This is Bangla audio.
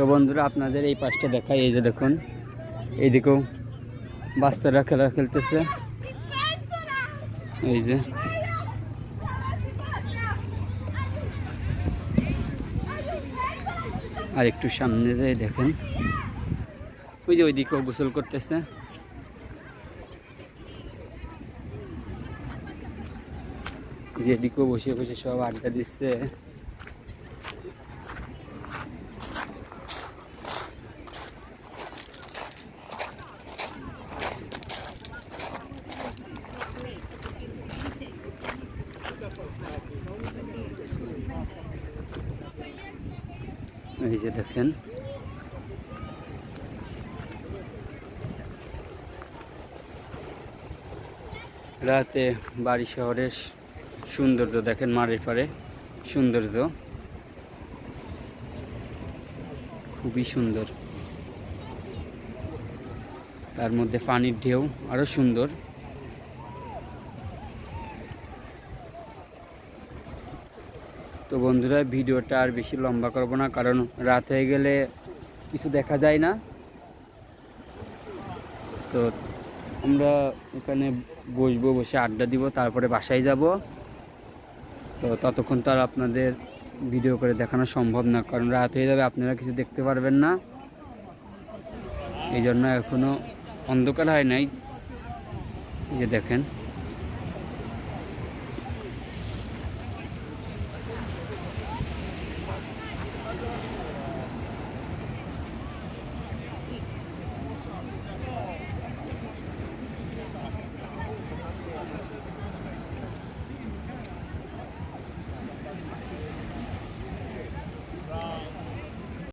তো বন্ধুরা আপনাদের এই পাশটা দেখাই, এই যে দেখুন এইদিকেও বাচ্চারা খেলা খেলতেছে। এই যে আর একটু সামনে যাই দেখেন, ওই যে ওইদিকেও গোসল করতেছে। যেদিকেও বসে বসে সব আড্ডা দিচ্ছে। এই যে দেখেন রাতে বাড়ি শহরের সৌন্দর্য দেখেন, মাঠের পাড়ে সৌন্দর্য খুবই সুন্দর, তার মধ্যে পানির ঢেউ আরো সুন্দর। তো বন্ধুরা ভিডিওটা আর বেশি লম্বা করব না, কারণ রাত হয়ে গেলে কিছু দেখা যায় না। তো আমরা এখানে বসবো, বসে আড্ডা দিব, তারপরে বাসায় যাব। তো ততক্ষণ তো আর আপনাদের ভিডিও করে দেখানো সম্ভব না, কারণ রাত হয়ে যাবে, আপনারা কিছু দেখতে পারবেন না। এই জন্য এখনও অন্ধকার হয় নাই, এই যে দেখেন।